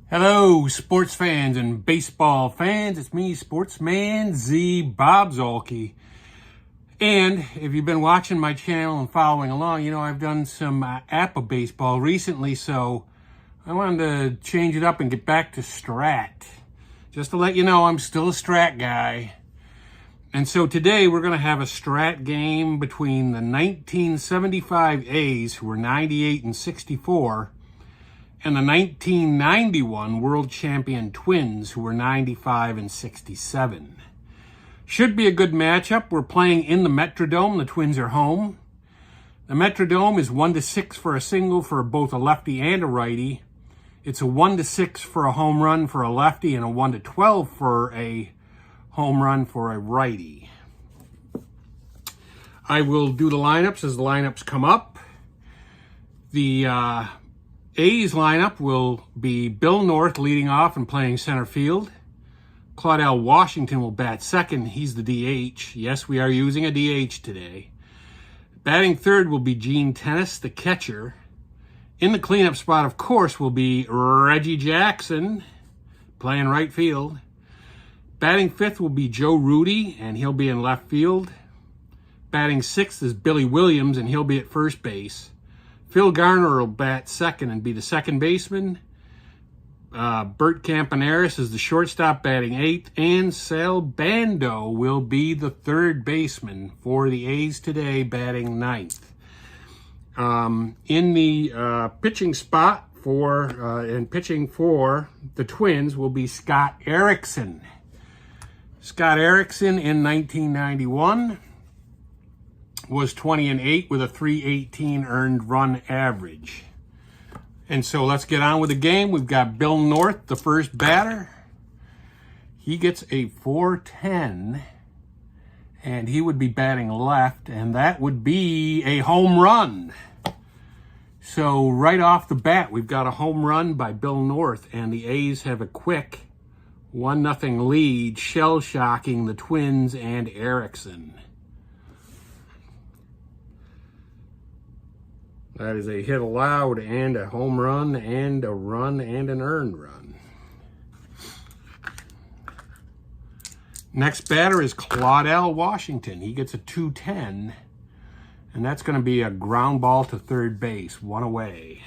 Hello, sports fans and baseball fans. It's me, Sportsman Z Bob Zolke. And if you've been watching my channel and following along, you know I've done some APA baseball recently, so I wanted to change it up and get back to Strat. Just to let you know, I'm still a Strat guy. And so today we're going to have a Strat game between the 1975 A's, who were 98 and 64, and the 1991 World Champion Twins, who were 95 and 67. Should be a good matchup. We're playing in the Metrodome. The Twins are home. The Metrodome is 1-6 for a single for both a lefty and a righty. It's a 1-6 for a home run for a lefty and a 1-12 for a home run for a righty. I will do the lineups as the lineups come up. The A's lineup will be Bill North leading off and playing center field. Claudell Washington will bat second. He's the DH. Yes, we are using a DH today. Batting third will be Gene Tennis, the catcher. In the cleanup spot, of course, will be Reggie Jackson playing right field. Batting fifth will be Joe Rudy, and he'll be in left field. Batting sixth is Billy Williams, and he'll be at first base. Phil Garner will bat second and be the second baseman. Bert Campaneris is the shortstop batting eighth, and Sal Bando will be the third baseman for the A's today, batting ninth. In the pitching spot and pitching for the Twins will be Scott Erickson. Scott Erickson in 1991 was 20-8 with a 318 earned run average. And so let's get on with the game. We've got Bill North, the first batter. He gets a 410, and he would be batting left, and that would be a home run. So right off the bat, we've got a home run by Bill North, and the A's have a quick 1-0 lead, shell-shocking the Twins and Erickson. That is a hit allowed and a home run and a run and an earned run. Next batter is Claudell Washington. He gets a 210, and that's going to be a ground ball to third base, one away.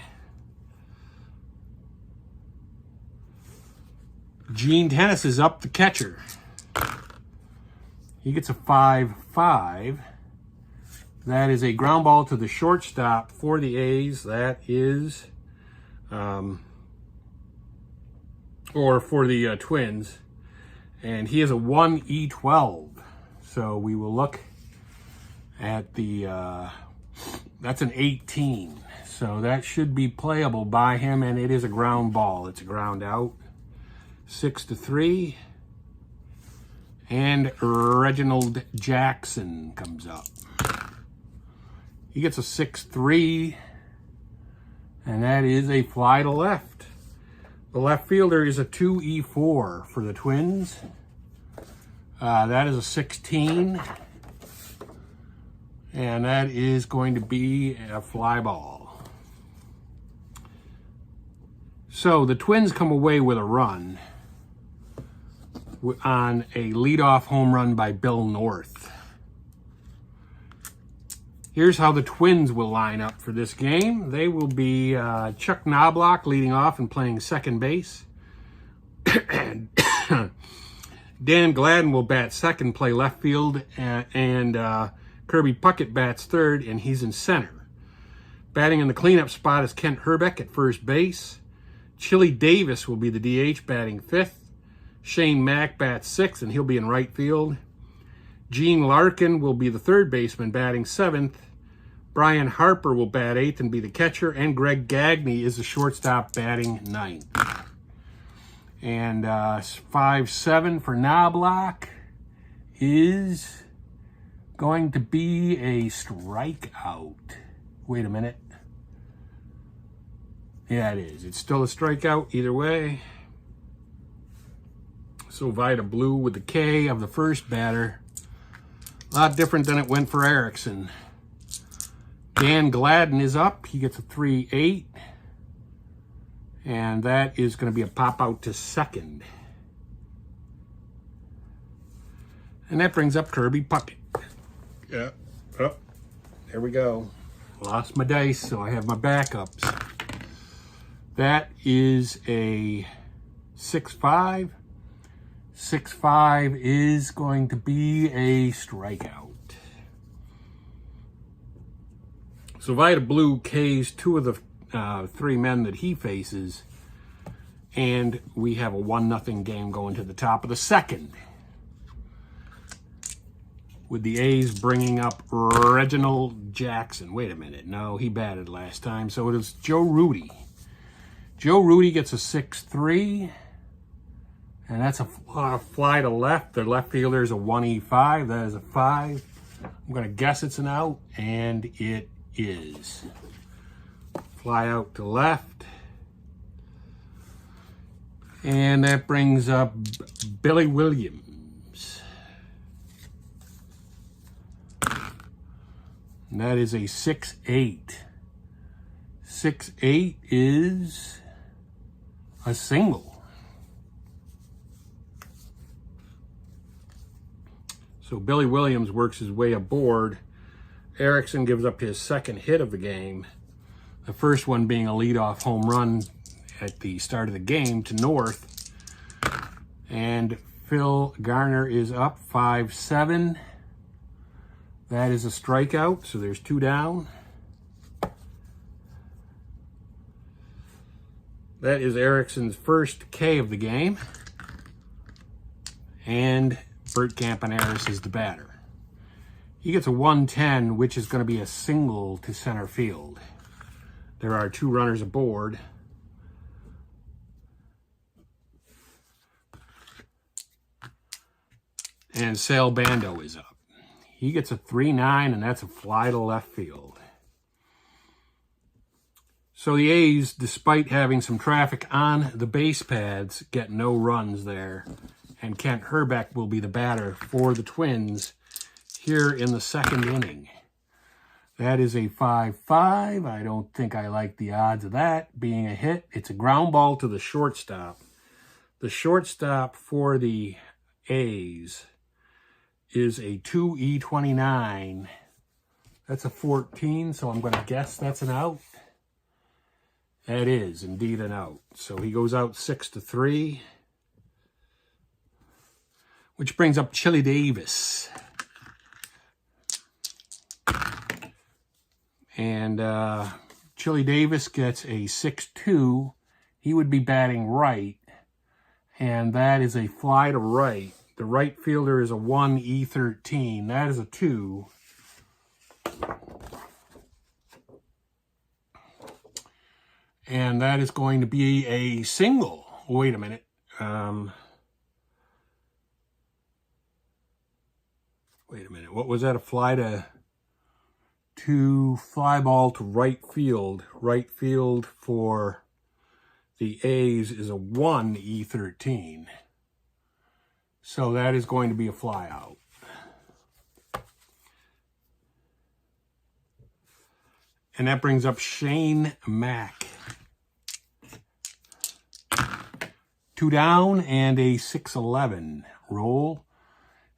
Gene Tennis is up, the catcher. He gets a 5-5. That is a ground ball to the shortstop for the A's. That is, or for the Twins. And he is a 1E12. So we will look at the, that's an 18. So that should be playable by him, and it is a ground ball. It's a ground out. 6-3. And Reginald Jackson comes up. He gets a 6-3, and that is a fly to left. The left fielder is a 2E4 for the Twins. That is a 16, and that is going to be a fly ball. So the Twins come away with a run on a leadoff home run by Bill North. Here's how the Twins will line up for this game. They will be Chuck Knobloch leading off and playing second base. Dan Gladden will bat second, play left field, and Kirby Puckett bats third, and he's in center. Batting in the cleanup spot is Kent Herbeck at first base. Chili Davis will be the DH, batting fifth. Shane Mack bats sixth, and he'll be in right field. Gene Larkin will be the third baseman, batting seventh. Brian Harper will bat eighth and be the catcher. And Greg Gagne is the shortstop, batting ninth. And 5-7 for Knobloch is going to be a strikeout. Wait a minute. Yeah, it is. It's still a strikeout either way. So Vida blue with the K of the first batter. A lot different than it went for Erickson. Dan Gladden is up. He gets a 3-8. And that is going to be a pop out to second. And that brings up Kirby Puckett. Yeah. Oh, there we go. Lost my dice, so I have my backups. That is a 6-5. 6-5 is going to be a strikeout. So Vida Blue K's two of the 3 men that he faces, and we have a 1-0 game going to the top of the second, with the A's bringing up Reginald Jackson. Wait a minute, no, he batted last time, so it is Joe Rudy. Joe Rudy gets a 6-3, and that's a fly to left. The left fielder is a 1E5. That is a 5. I'm going to guess it's an out, and it is. Fly out to left. And that brings up Billy Williams. And that is a 6-8. 6-8 is a single. So Billy Williams works his way aboard. Erickson gives up his second hit of the game. The first one being a leadoff home run at the start of the game to North. And Phil Garner is up 5-7. That is a strikeout, so there's 2 down. That is Erickson's first K of the game. And Bert Campaneris is the batter. He gets a 1-10, which is going to be a single to center field. There are 2 runners aboard. And Sal Bando is up. He gets a 3-9, and that's a fly to left field. So the A's, despite having some traffic on the base pads, get no runs there. And Kent Herbeck will be the batter for the Twins here in the second inning. That is a 5-5. I don't think I like the odds of that being a hit. It's a ground ball to the shortstop. The shortstop for the A's is a 2E29. That's a 14, so I'm going to guess that's an out. That is indeed an out. So he goes out 6-3, which brings up Chili Davis. And Chili Davis gets a 6-2. He would be batting right, and that is a fly to right. The right fielder is a 1E13. That is a 2. And that is going to be a single. Wait a minute. Wait a minute. What was that? A fly to fly ball to right field. Right field for the A's is a 1E13. So that is going to be a fly out. And that brings up Shane Mack. 2 down and a 6-11 roll.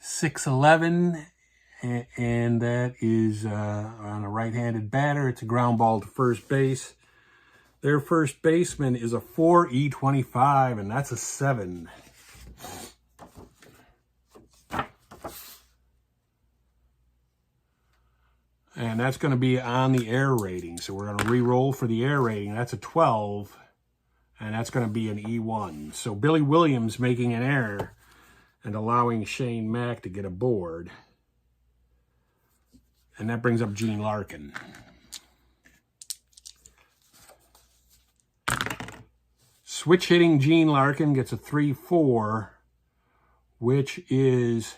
6-11, and that is on a right-handed batter. It's a ground ball to first base. Their first baseman is a 4E25, and that's a 7. And that's going to be on the air rating. So we're going to re-roll for the air rating. That's a 12. And that's going to be an E1. So Billy Williams making an error and allowing Shane Mack to get aboard. And that brings up Gene Larkin. Switch hitting Gene Larkin gets a 3-4, which is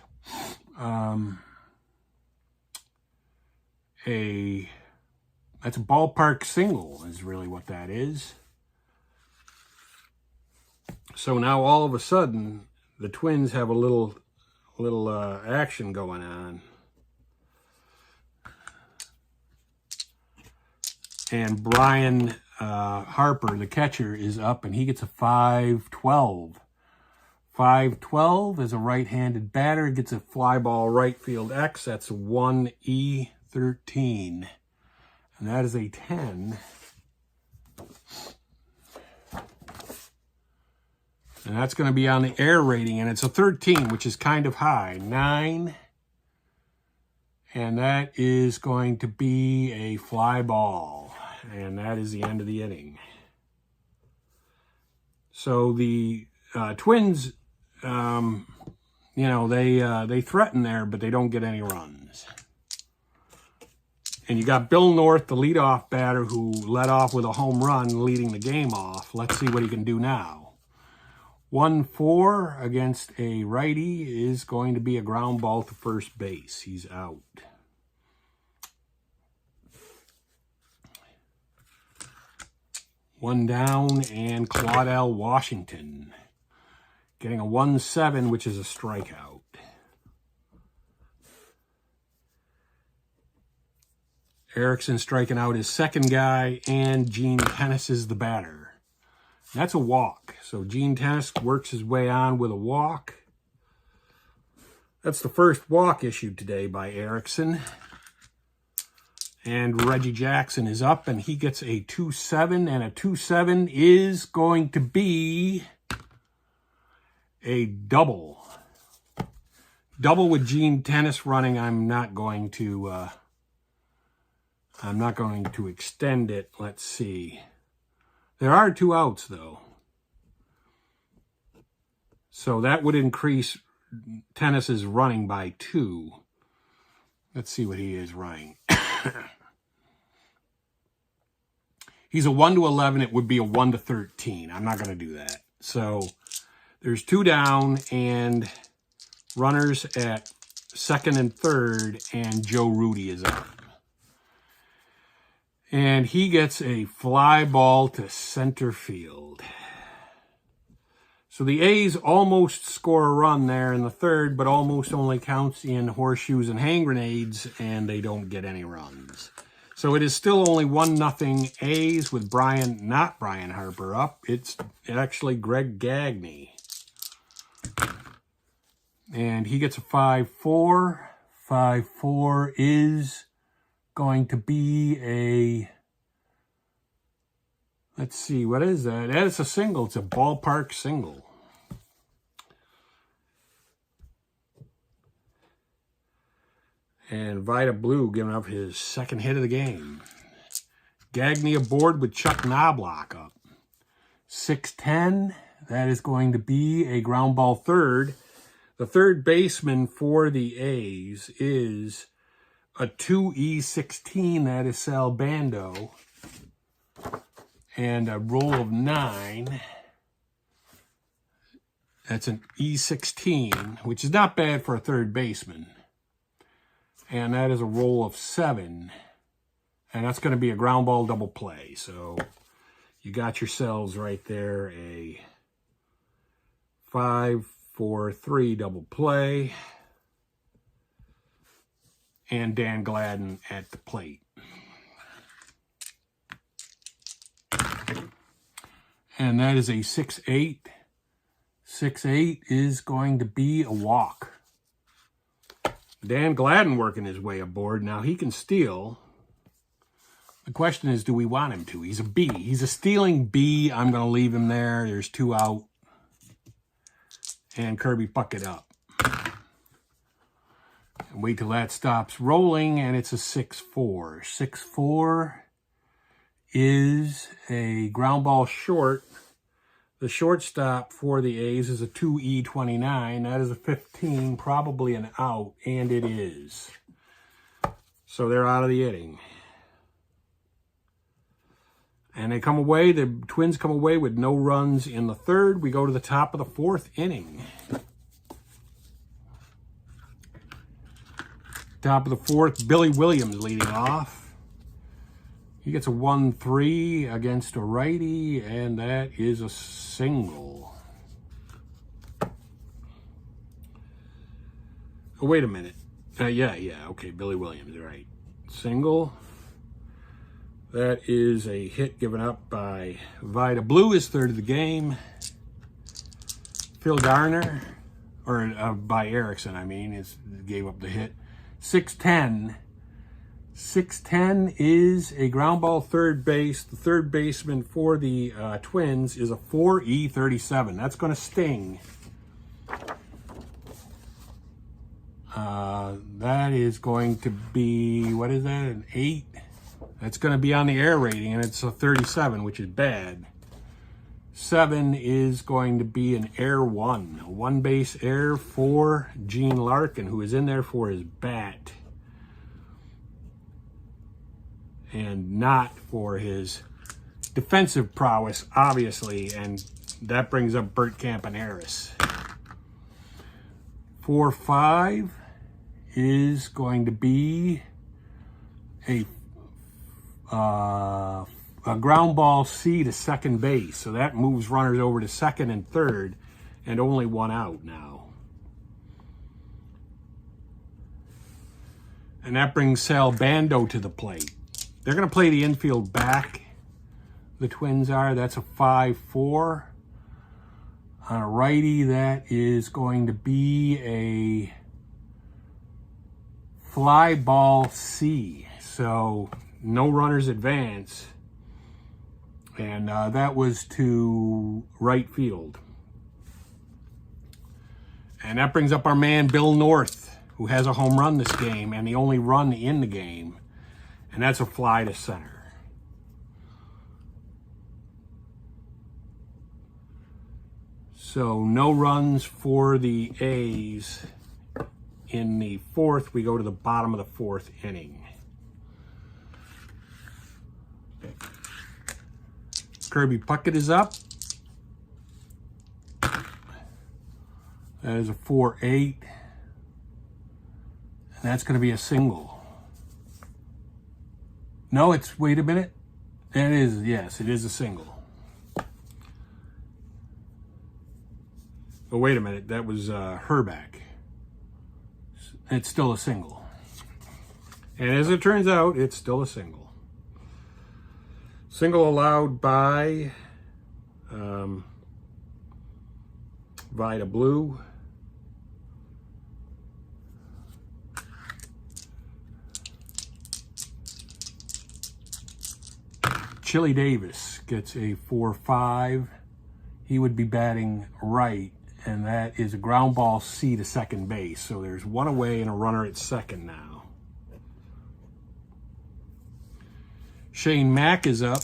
that's a ballpark single is really what that is. So now all of a sudden the Twins have a little action going on. And Brian Harper, the catcher, is up, and he gets a 5-12. 5-12 is a right-handed batter, gets a fly ball right field X. That's 1E13. And that is a 10. And that's going to be on the air rating, and it's a 13, which is kind of high. 9. And that is going to be a fly ball. And that is the end of the inning. So the Twins, you know, they threaten there, but they don't get any runs. And you got Bill North, the leadoff batter, who led off with a home run, leading the game off. Let's see what he can do now. 1-4 against a righty is going to be a ground ball to first base. He's out. One down, and Claudell Washington getting a 1-7, which is a strikeout. Erickson striking out his second guy, and Gene Tennis is the batter. And that's a walk. So Gene Tennis works his way on with a walk. That's the first walk issued today by Erickson. And Reggie Jackson is up, and he gets a 2-7, and a 2-7 is going to be a double. Double with Gene Tennis running. I'm not going to extend it. Let's see. There are 2 outs, though. So that would increase Tennis's running by 2. Let's see what he is running. He's a 1-11. It would be a 1-13. I'm not going to do that. So there's 2 down and runners at second and third, and Joe Rudy is up. And he gets a fly ball to center field. So the A's almost score a run there in the third, but almost only counts in horseshoes and hand grenades, and they don't get any runs. So it is still only 1-0 A's with not Brian Harper up. It's actually Greg Gagne. And he gets a 5-4. 5-4 is going to be a, let's see, what is that? That's a single. It's a ballpark single. And Vida Blue giving up his second hit of the game. Gagne aboard with Chuck Knobloch up. 6-10. That is going to be a ground ball third. The third baseman for the A's is a 2E16. That is Sal Bando. And a roll of 9. That's an E16, which is not bad for a third baseman. And that is a roll of 7. And that's going to be a ground ball double play. So you got yourselves right there a 5-4-3 double play. And Dan Gladden at the plate. And that is a 6-8. 6-8 is going to be a walk. Dan Gladden working his way aboard. Now he can steal. The question is, do we want him to? He's a B. He's a stealing B. I'm going to leave him there. There's 2 out. And Kirby Puckett up. And wait till that stops rolling, and it's a 6-4. 6-4 is a ground ball short. The shortstop for the A's is a 2E29. That is a 15, probably an out, and it is. So they're out of the inning. And they come away, the Twins come away with no runs in the third. We go to the top of the 4th inning. Top of the 4th, Billy Williams leading off. He gets a 1-3 against a righty, and that is a single. Oh, wait a minute. Yeah, okay, Billy Williams, right. Single. That is a hit given up by Vida. Blue is third of the game. Phil Garner, or by Erickson, I mean, gave up the hit. 6'10". 6'10" is a ground ball third base. The third baseman for the Twins is a 4E37. That's going to sting. That is going to be, what is that, an 8? That's going to be on the air rating, and it's a 37, which is bad. 7 is going to be an air 1. A one-base error for Gene Larkin, who is in there for his bat. And not for his defensive prowess, obviously. And that brings up Bert Campaneris. 4-5 is going to be a ground ball C to second base. So that moves runners over to second and third, and only one out now. And that brings Sal Bando to the plate. They're going to play the infield back. The Twins are. That's a 5-4. On a righty, that is going to be a fly ball C. So no runners advance. And that was to right field. And that brings up our man Bill North, who has a home run this game and the only run in the game. And that's a fly to center. So no runs for the A's in the fourth. We go to the bottom of the fourth inning. Kirby Puckett is up. That is a 4-8. And that's going to be a single. No, it's, wait a minute. It is, yes, it is a single. Oh, wait a minute. That was Herbeck. It's still a single. And as it turns out, it's still a single. Single allowed by Vida Blue. Chili Davis gets a 4-5. He would be batting right, and that is a ground ball C to second base. So there's one away and a runner at second now. Shane Mack is up.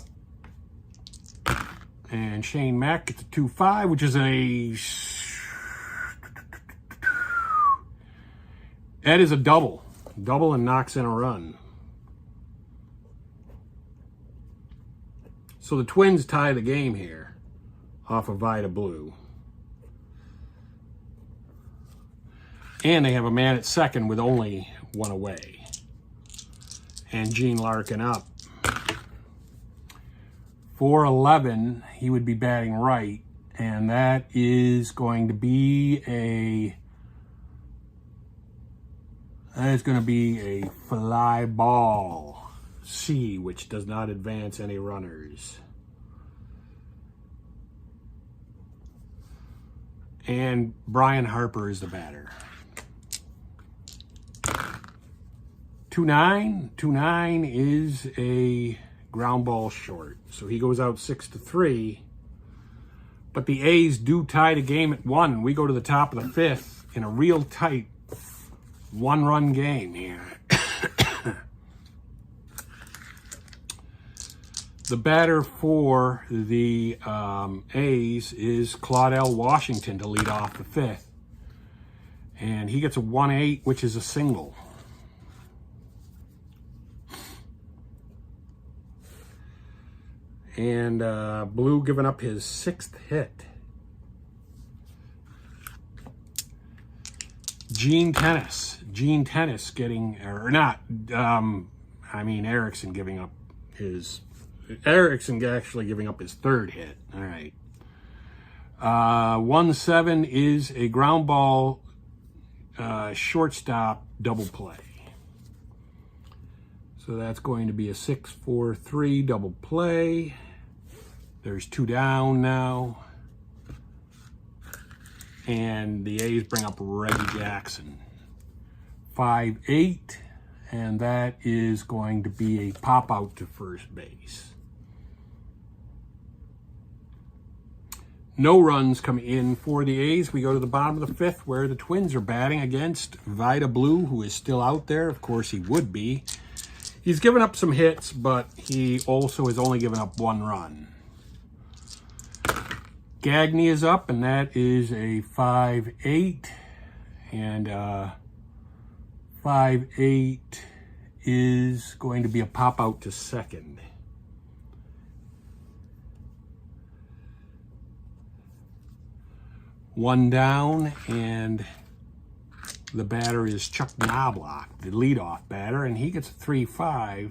And Shane Mack gets a 2-5, which is that is a double. Double and knocks in a run. So the Twins tie the game here off of Vida Blue. And they have a man at second with only one away. And Gene Larkin up. 4-11, he would be batting right. And that is going to be a fly ball C, which does not advance any runners. And Brian Harper is the batter. 2-9. 2-9 is a ground ball short. So he goes out 6-3. But the A's do tie the game at 1. We go to the top of the fifth in a real tight one-run game here. The batter for the A's is Claudell Washington to lead off the fifth. And he gets a 1-8, which is a single. And Blue giving up his 6th hit. Gene Tennis getting, or not, Erickson giving up his... Erickson actually giving up his 3rd hit. All right. 1-7 is a ground ball shortstop double play. So So that's going to be a 6-4-3 double play. There's 2 down now. And the A's bring up Reggie Jackson. 5-8, and that is going to be a pop out to first base. No runs come in for the A's. We go to the bottom of the 5th where the Twins are batting against Vida Blue, who is still out there. Of course, he would be. He's given up some hits, but he also has only given up 1 run. Gagne is up, and that is a 5-8. And 5-8 is going to be a pop out to second. One down, and the batter is Chuck Knobloch, the leadoff batter, and he gets a 3-5,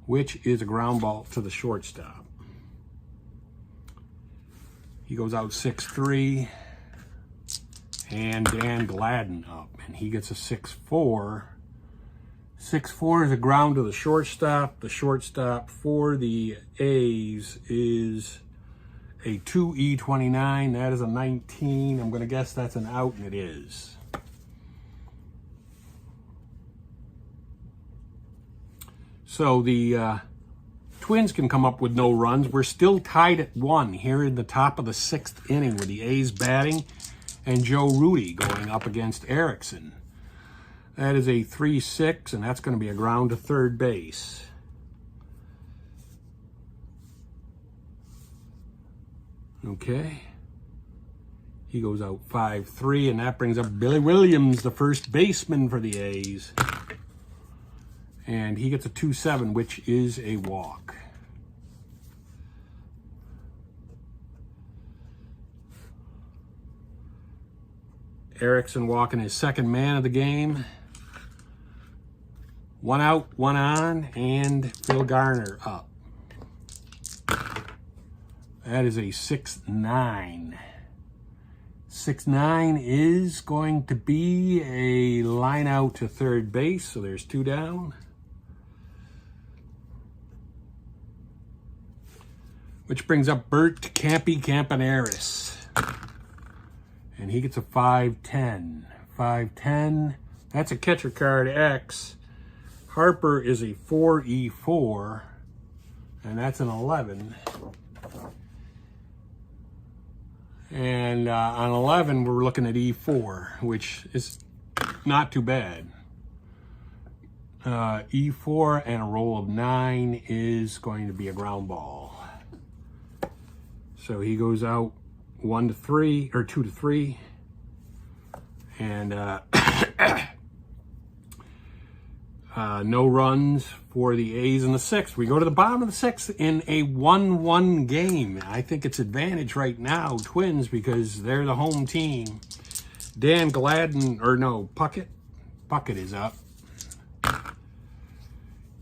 which is a ground ball to the shortstop. He goes out 6-3, and Dan Gladden up, and he gets a 6-4. 6-4 is a ground to the shortstop. The shortstop for the A's is a 2E29. That is a 19. I'm going to guess that's an out, and it is. So the Twins can come up with no runs. We're still tied at 1 here in the top of the 6th inning with the A's batting and Joe Rudy going up against Erickson. That is a 3-6, and that's going to be a ground to third base. Okay. He goes out 5-3, and that brings up Billy Williams, the first baseman for the A's. And he gets a 2-7, which is a walk. Erickson walking his second man of the game. 1 out, 1 on, and Phil Garner up. That is a 6-9. 6-9 is going to be a line out to third base, so there's 2 down. Which brings up Bert Campaneris. And he gets a 5-10. 5-10. That's a catcher card X. Harper is a 4E4. And that's an 11. And on 11, we're looking at E4, which is not too bad. E4 and a roll of 9 is going to be a ground ball. So he goes out 1-3 or 2-3, and no runs for the A's in the 6th. We go to the bottom of the 6th in a 1-1 game. I think it's advantage right now, Twins, because they're the home team. Dan Gladden, or no, Puckett is up.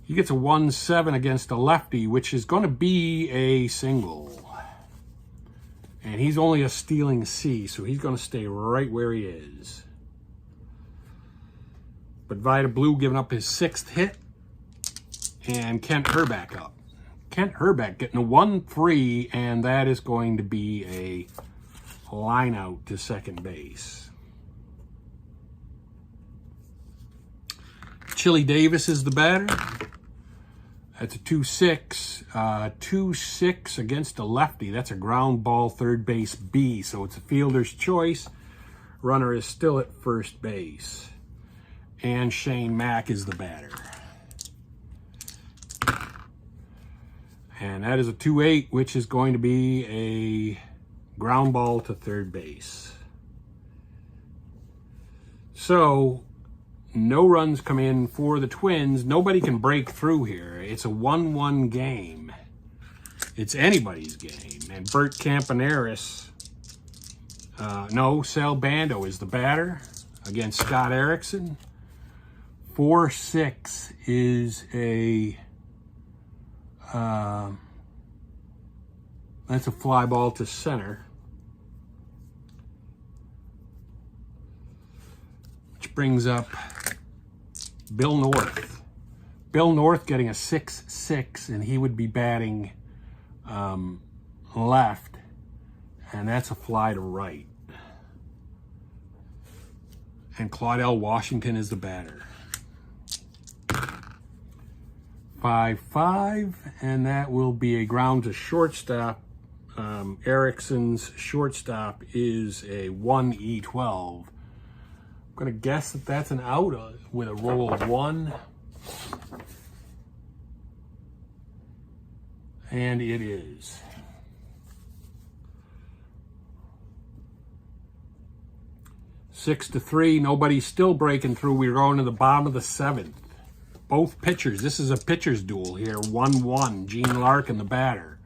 He gets a 1-7 against a lefty, which is going to be a single. And he's only a stealing C, so he's going to stay right where he is. But Vida Blue giving up his 6th hit. And Kent Hrbek up. Kent Hrbek getting a 1-3, and that is going to be a line out to second base. Chili Davis is the batter. That's a 2-6. 2-6 against a lefty. That's a ground ball, third base B. So it's a fielder's choice. Runner is still at first base. And Shane Mack is the batter. And that is a 2-8, which is going to be a ground ball to third base. So no runs come in for the Twins. Nobody can break through here. It's a 1-1 game. It's anybody's game. And Bert Campaneris, Sal Bando is the batter against Scott Erickson. 4-6 is a, that's a fly ball to center. Which brings up Bill North. Bill North getting a 6-6, and he would be batting left, and that's a fly to right. And Claudell Washington is the batter. 5-5, and that will be a ground to shortstop. Erickson's shortstop is a 1E12. I'm going to guess that that's an out with a roll of 1. And it is. 6-3. Nobody's still breaking through. We're going to the bottom of the 7th. Both pitchers. This is a pitcher's duel here. 1-1. Gene Larkin, the batter.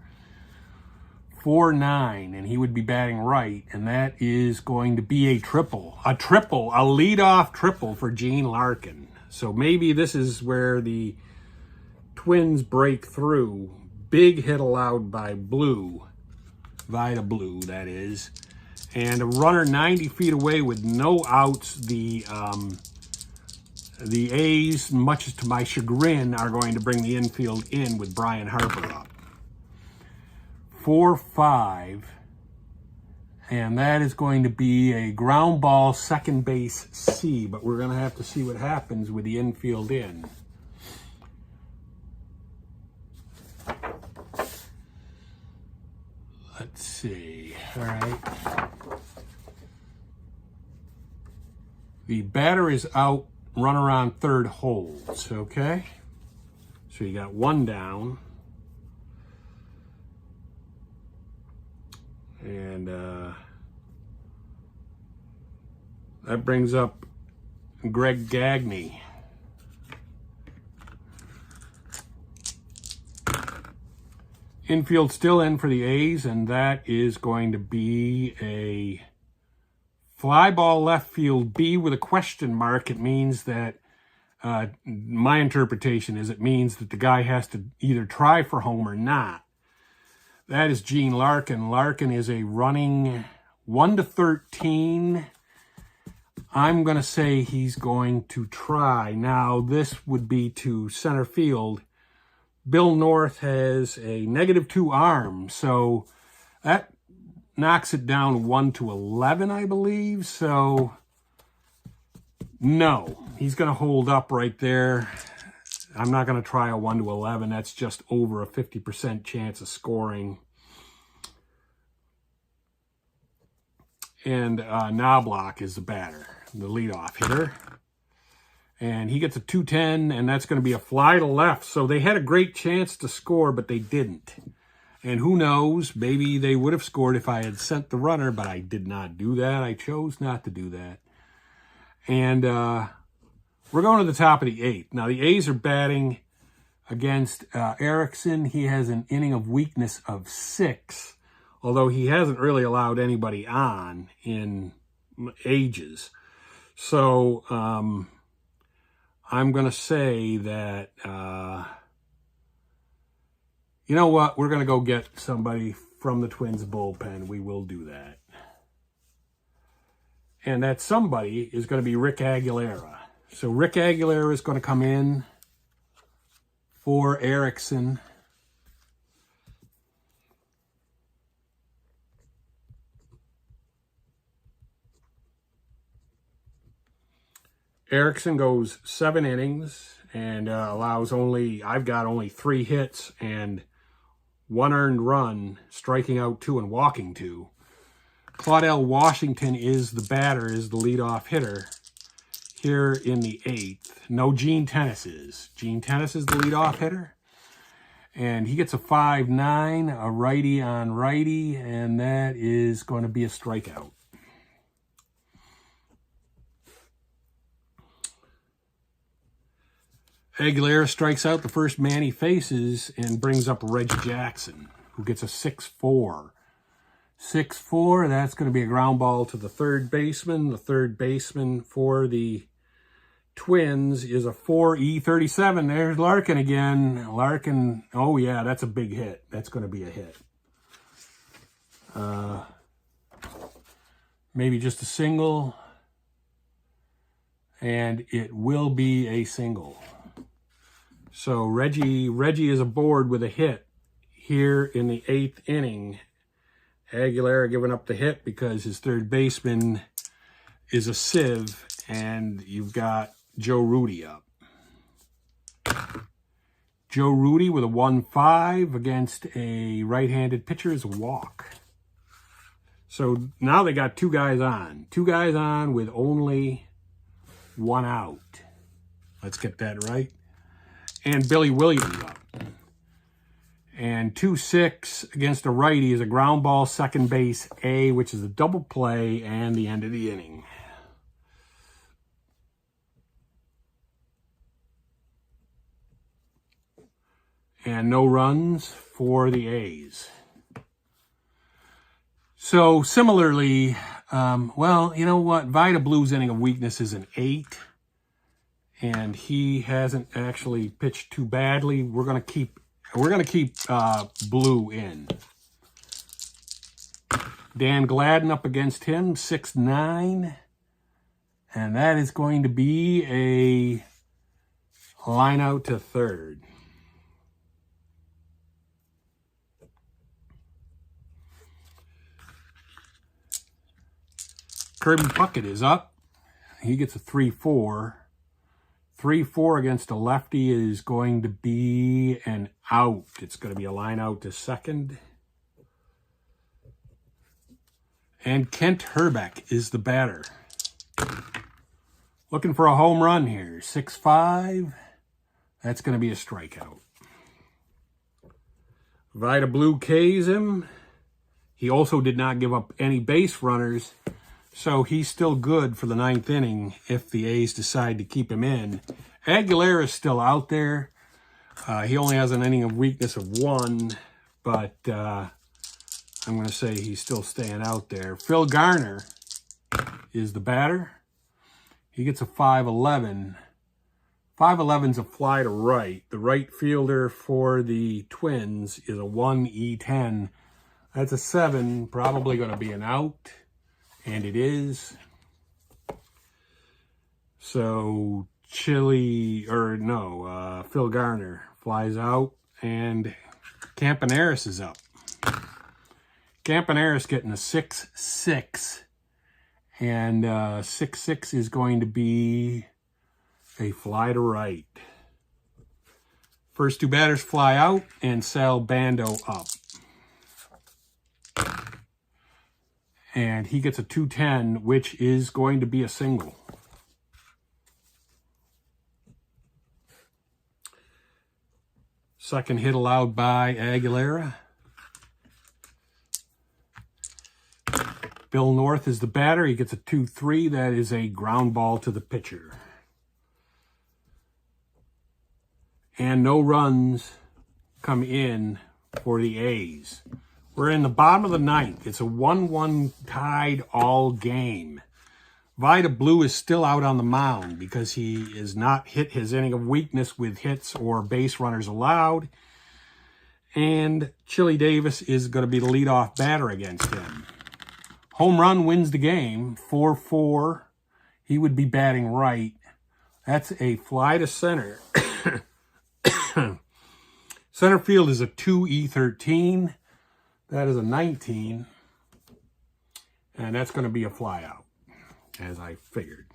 4-9, and he would be batting right, and that is going to be a triple. A leadoff triple for Gene Larkin. So maybe this is where the Twins break through. Big hit allowed by Blue. Vida Blue, that is. And a runner 90 feet away with no outs. The A's, much to my chagrin, are going to bring the infield in with Brian Harper up. 4-5, and that is going to be a ground ball, second base C, but we're going to have to see what happens with the infield in. Let's see. All right. The batter is out, runner on third holds, okay? So you got 1 down. And that brings up Greg Gagne. Infield still in for the A's, and that is going to be a fly ball left field B with a question mark. It means that, my interpretation is it means that the guy has to either try for home or not. That is Gene Larkin. Larkin is a running 1-13. I'm going to say he's going to try. Now, this would be to center field. Bill North has a -2 arm, so that knocks it down 1-11, I believe. So, no, he's going to hold up right there. I'm not going to try a 1-11. That's just over a 50% chance of scoring. And Knobloch is the batter, the leadoff hitter. And he gets a 2-10, and that's going to be a fly to left. So they had a great chance to score, but they didn't. And who knows, maybe they would have scored if I had sent the runner, but I did not do that. I chose not to do that. And we're going to the top of the 8th. Now, the A's are batting against Erickson. He has an inning of weakness of 6, although he hasn't really allowed anybody on in ages. So I'm going to say that, you know what? We're going to go get somebody from the Twins bullpen. We will do that. And that somebody is going to be Rick Aguilera. So Rick Aguilera is going to come in for Erickson. Erickson goes 7 innings and allows I've got only 3 hits and 1 earned run, striking out 2 and walking 2. Claudell Washington is the batter, is the leadoff hitter here in the 8th. No, Gene Tennis is. Gene Tennis is the leadoff hitter. And he gets a 5-9, a righty on righty, and that is going to be a strikeout. Aguilera strikes out the first man he faces and brings up Reggie Jackson, who gets a 6-4. 6-4, that's going to be a ground ball to the third baseman. The third baseman for the Twins is a 4E37. There's Larkin again. Larkin, oh yeah, that's a big hit. That's going to be a hit. Maybe just a single. And it will be a single. So Reggie is aboard with a hit here in the 8th inning. Aguilera giving up the hit because his third baseman is a sieve, and you've got Joe Rudy up. Joe Rudy with a 1-5 against a right-handed pitcher is a walk. So now they got two guys on with only one out. Let's get that right. And Billy Williams up. And 2-6 against a righty is a ground ball, second base A, which is a double play, and the end of the inning. And no runs for the A's. So similarly, well, you know what? Vida Blue's inning of weakness is an 8. And he hasn't actually pitched too badly. We're gonna keep Blue in. Dan Gladden up against him, 6-9. And that is going to be a line out to third. Kirby Puckett is up. He gets a 3-4. 3-4 against a lefty is going to be an out. It's going to be a line out to second. And Kent Herbeck is the batter. Looking for a home run here. 6-5. That's going to be a strikeout. Vida Blue K's him. He also did not give up any base runners. So he's still good for the 9th inning if the A's decide to keep him in. Aguilera is still out there. He only has an inning of weakness of 1, but I'm going to say he's still staying out there. Phil Garner is the batter. He gets a 5-11. 5-11's a fly to right. The right fielder for the Twins is a 1-E10. That's a 7, probably going to be an out. And it is. So Phil Garner flies out, and Campaneris is up. Campaneris getting a 6-6, and 6-6 is going to be a fly to right. First two batters fly out, and Sal Bando up. And he gets a 2-10, which is going to be a single. Second hit allowed by Aguilera. Bill North is the batter. He gets a 2-3. That is a ground ball to the pitcher. And no runs come in for the A's. We're in the bottom of the 9th. It's a 1-1 tied all game. Vida Blue is still out on the mound because he is not hit his inning of weakness with hits or base runners allowed. And Chili Davis is going to be the leadoff batter against him. Home run wins the game, 4-4. He would be batting right. That's a fly to center. Center field is a 2-E13. That is a 19, and that's going to be a fly out, as I figured.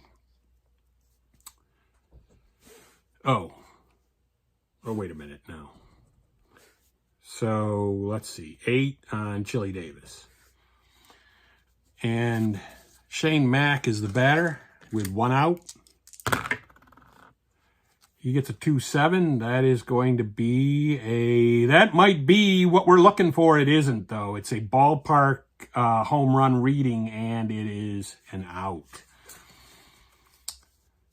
Oh, wait a minute now. So, let's see, 8 on Chili Davis. And Shane Mack is the batter with 1 out. He gets a 2-7. That is going to be that might be what we're looking for. It isn't, though. It's a ballpark home run reading, and it is an out.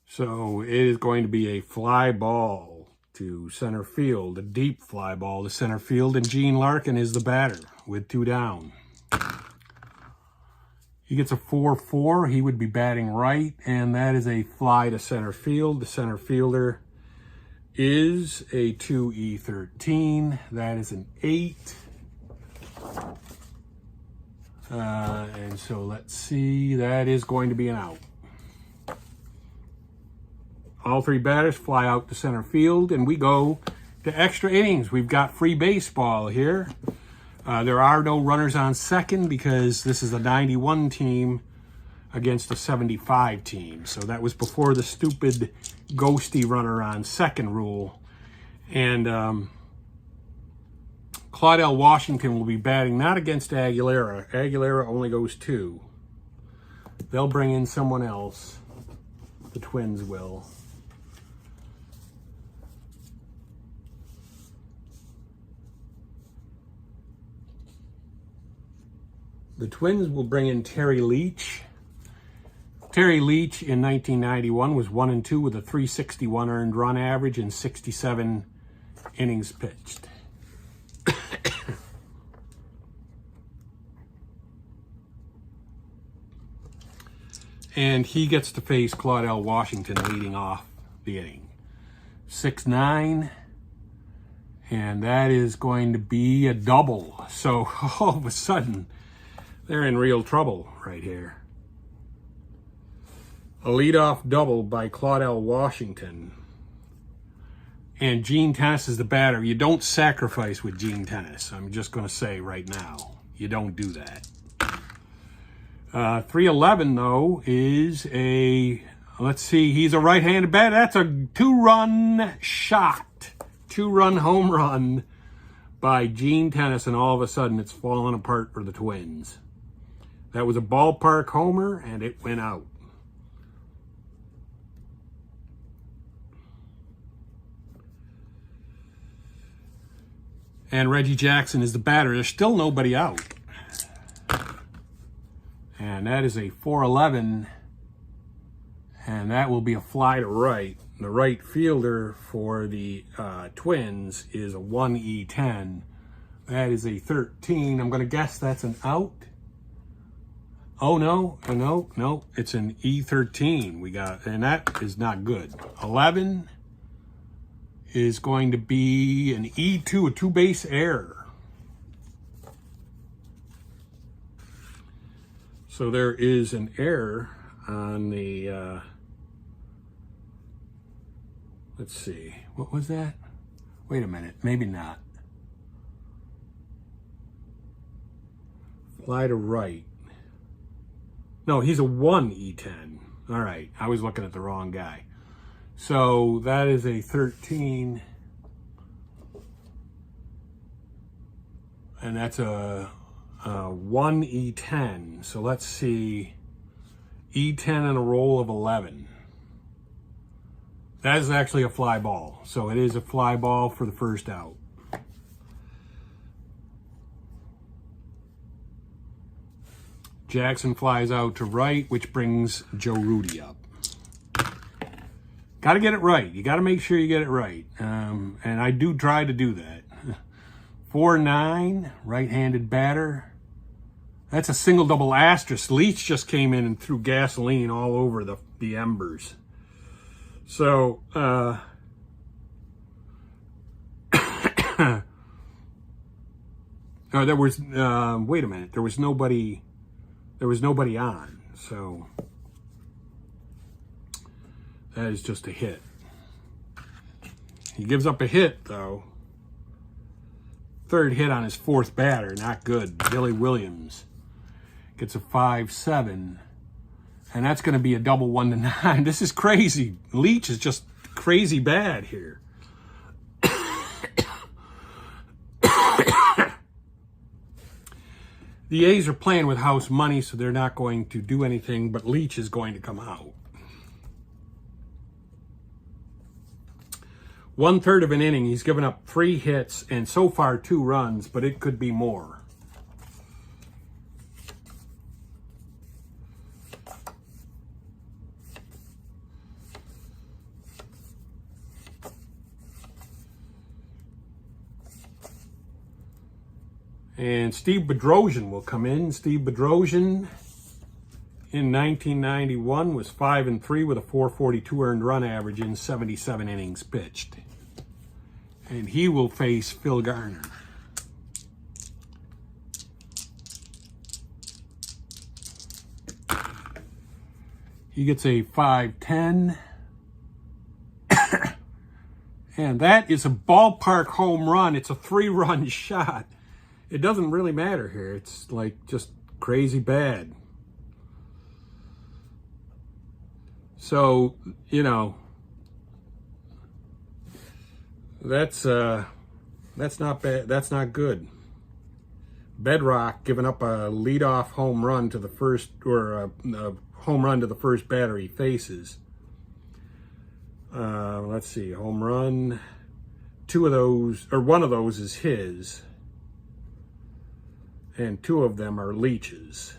So it is going to be a fly ball to center field, a deep fly ball to center field, and Gene Larkin is the batter with 2 down. He gets a 4-4. He would be batting right, and that is a fly to center field. The center fielder is a 2-E13. That is an 8. And so let's see. That is going to be an out. All three batters fly out to center field, and we go to extra innings. We've got free baseball here. There are no runners on second because this is a 91 team against a 75 team. So that was before the stupid ghosty runner on second rule. And Claudell Washington will be batting not against Aguilera. Aguilera only goes 2. They'll bring in someone else. The Twins will. The Twins will bring in Terry Leach. Terry Leach in 1991 was 1-2 with a 361 earned run average and 67 innings pitched. And he gets to face Claudell Washington leading off the inning. 6'9", and that is going to be a double. So all of a sudden, they're in real trouble right here. A leadoff double by Claudell Washington. And Gene Tennis is the batter. You don't sacrifice with Gene Tennis. I'm just going to say right now, you don't do that. 311, though, is a, let's see, he's a right-handed batter. That's a 2-run shot. 2-run home run by Gene Tennis, and all of a sudden it's falling apart for the Twins. That was a ballpark homer, and it went out. And Reggie Jackson is the batter. There's still nobody out. And that is a 411, and that will be a fly to right. The right fielder for the Twins is a 1E10. That is a 13. I'm going to guess that's an out. Oh, no. It's an E13 we got, and that is not good. 11 is going to be an E2, a 2-base error. So there is an error on the, let's see, what was that? Wait a minute, maybe not. Fly to right. No, he's a 1E10. All right, I was looking at the wrong guy. So that is a 13. And that's a 1E10. So let's see. E10 and a roll of 11. That is actually a fly ball. So it is a fly ball for the first out. Jackson flies out to right, which brings Joe Rudy up. Got to get it right. You got to make sure you get it right. And I do try to do that. 4-9, right-handed batter. That's a single double asterisk. Leach just came in and threw gasoline all over the embers. So, there was, wait a minute. There was nobody on. So, that is just a hit. He gives up a hit, though. Third hit on his fourth batter. Not good. Billy Williams gets a 5-7. And that's going to be a double 1-9. This is crazy. Leach is just crazy bad here. The A's are playing with house money, so they're not going to do anything, but Leach is going to come out. 1/3 of an inning, he's given up 3 hits and so far 2 runs, but it could be more. And Steve Bedrosian will come in. Steve Bedrosian in 1991 was 5-3 with a 442 earned run average in 77 innings pitched. And he will face Phil Garner. He gets a 5-10. And that is a ballpark home run. It's a 3-run shot. It doesn't really matter here. It's like just crazy bad. So, you know, that's not bad. That's not good. Bedrock giving up a leadoff home run to the first, or a home run to the first batter he faces. Let's see, home run. 2 of those, or 1 of those is his. And 2 of them are Leach's.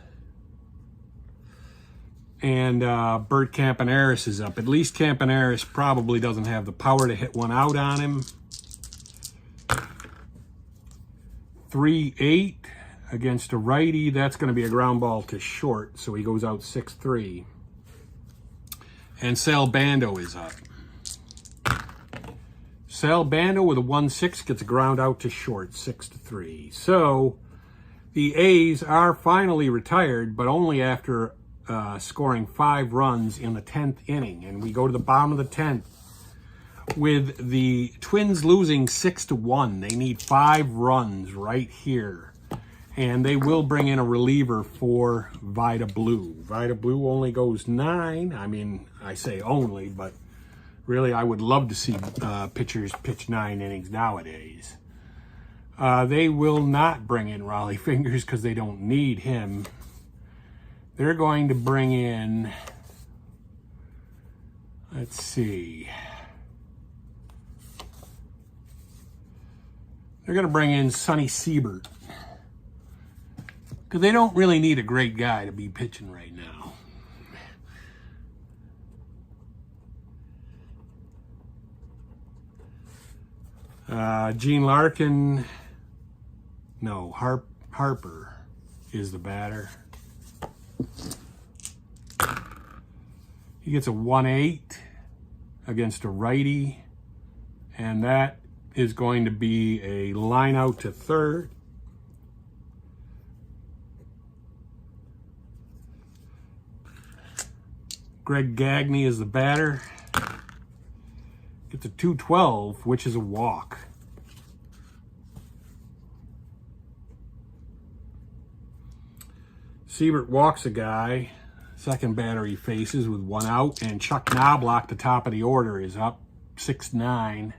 And Bert Campaneris is up. At least Campaneris probably doesn't have the power to hit one out on him. 3-8 against a righty. That's going to be a ground ball to short, so he goes out 6-3. And Sal Bando is up. Sal Bando with a 1-6 gets a ground out to short, 6-3. So the A's are finally retired, but only after scoring 5 runs in the 10th inning. And we go to the bottom of the 10th with the Twins losing 6-1. They need 5 runs right here. And they will bring in a reliever for Vida Blue. Vida Blue only goes 9. I mean, I say only, but really I would love to see pitchers pitch 9 innings nowadays. They will not bring in Raleigh Fingers because they don't need him. They're going to bring in, let's see. They're going to bring in Sonny Siebert. Because they don't really need a great guy to be pitching right now. Gene Larkin, no, Harper is the batter. He gets a 1-8 against a righty, and that is going to be a line out to third. Greg Gagne is the batter. Gets a 2-12, which is a walk. Siebert walks a guy. Second batter he faces with 1 out. And Chuck Knobloch, the top of the order, is up 6-9.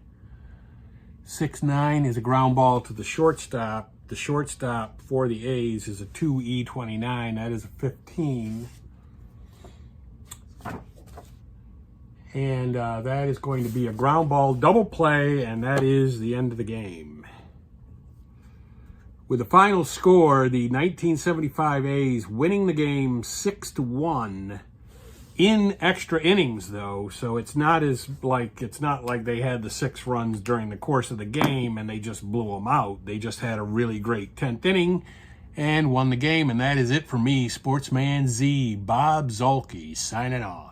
6-9 is a ground ball to the shortstop. The shortstop for the A's is a 2E29. That is a 15. And that is going to be a ground ball double play, and that is the end of the game. With the final score, the 1975 A's winning the game 6-1 in extra innings, though. So it's not like they had the 6 runs during the course of the game and they just blew them out. They just had a really great 10th inning and won the game. And that is it for me, Sportsman Z, Bob Zolke, signing off.